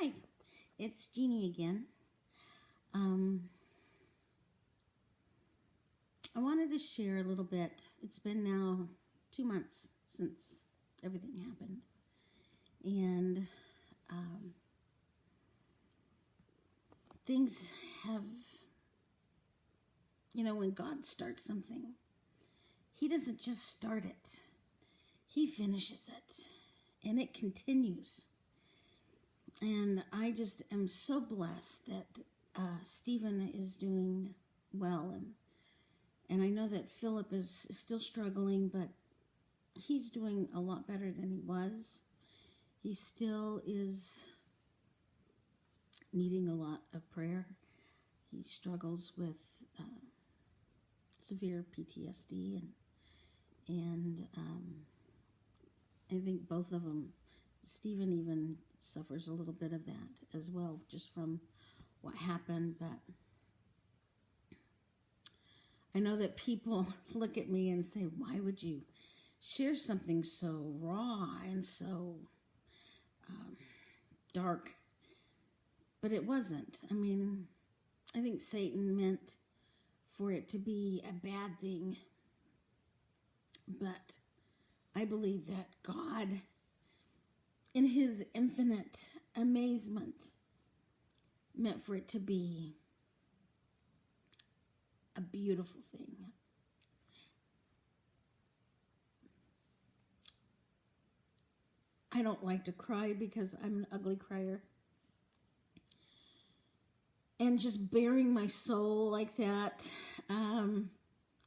Hi, it's Jeannie again. I wanted to share a little bit. It's been now 2 months since everything happened. And things have, when God starts something, He doesn't just start it, He finishes it. And it continues. And I just am so blessed that Stephen is doing well. And I know that Philip is still struggling, but he's doing a lot better than he was. He still is needing a lot of prayer. He struggles with severe PTSD, and I think both of them, Stephen even suffers a little bit of that as well, just from what happened. But I know that people look at me and say, why would you share something so raw and so dark? But it wasn't. I mean, I think Satan meant for it to be a bad thing. But I believe that God, in His infinite amazement, meant for it to be a beautiful thing. I don't like to cry because I'm an ugly crier. And just bearing my soul like that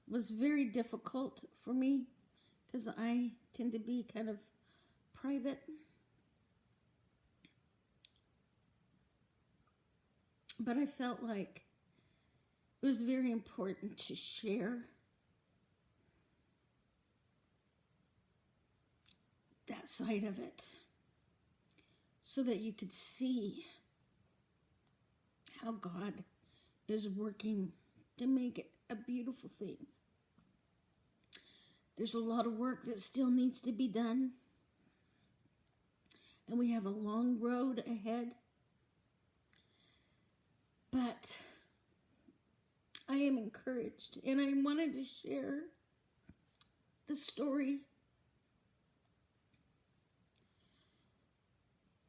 was very difficult for me because I tend to be kind of private. But I felt like it was very important to share that side of it so that you could see how God is working to make it a beautiful thing. There's a lot of work that still needs to be done, and we have a long road ahead. But I am encouraged, and I wanted to share the story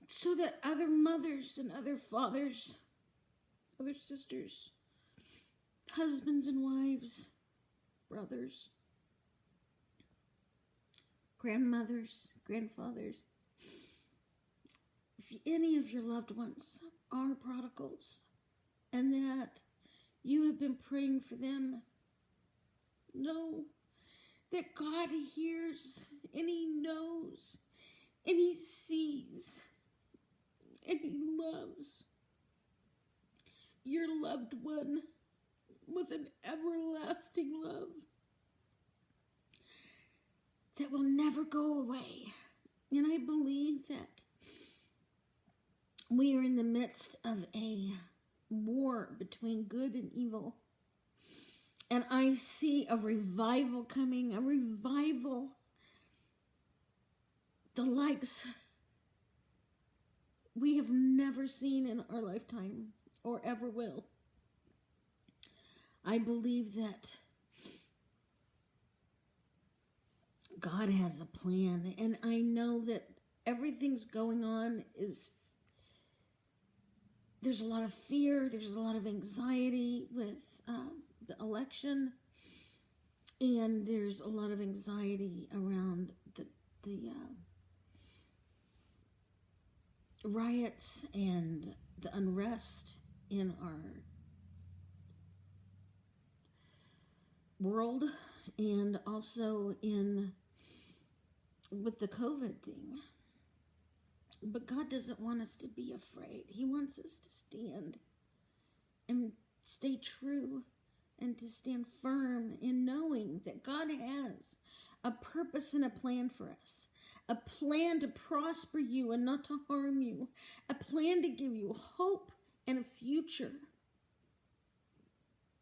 so that other mothers and other fathers, other sisters, husbands and wives, brothers, grandmothers, grandfathers, if any of your loved ones are prodigals and that you have been praying for them, know that God hears and He knows and He sees and He loves your loved one with an everlasting love that will never go away. And I believe that we are in the midst of a war between good and evil. And I see a revival coming, a revival the likes we have never seen in our lifetime or ever will. I believe that God has a plan, and I know that everything's going on there's a lot of fear, there's a lot of anxiety with the election, and there's a lot of anxiety around the riots and the unrest in our world, and also with the COVID thing. But God doesn't want us to be afraid. He wants us to stand and stay true and to stand firm in knowing that God has a purpose and a plan for us. A plan to prosper you and not to harm you. A plan to give you hope and a future.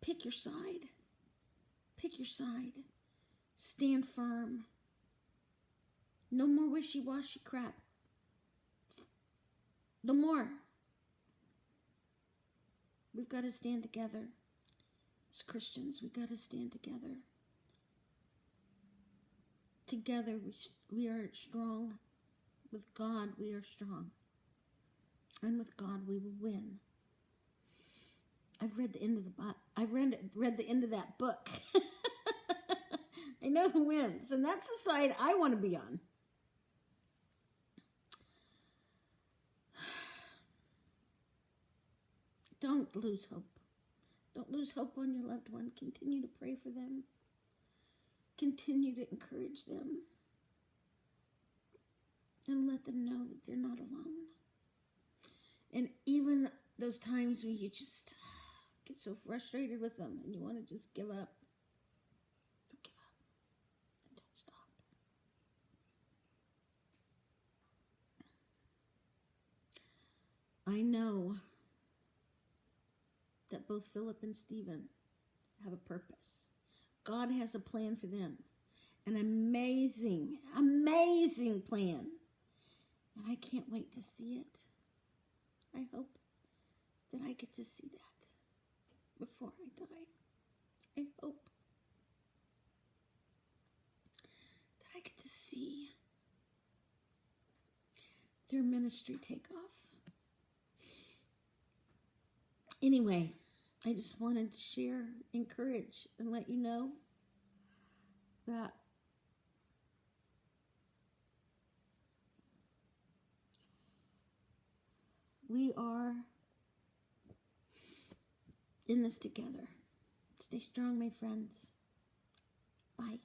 Pick your side. Pick your side. Stand firm. No more wishy-washy crap. No more. got to stand together. As Christians, we got to stand together. Together we are strong. With God we are strong. And with God we will win. I've read the end of read the end of that book. I know who wins, and that's the side I want to be on. Don't lose hope. Don't lose hope on your loved one. Continue to pray for them. Continue to encourage them. And let them know that they're not alone. And even those times when you just get so frustrated with them and you want to just give up, don't give up and don't stop. I know that both Philip and Stephen have a purpose. God has a plan for them. An amazing, amazing plan. And I can't wait to see it. I hope that I get to see that before I die. I hope that I get to see their ministry take off. Anyway, I just wanted to share, encourage, and let you know that we are in this together. Stay strong, my friends. Bye.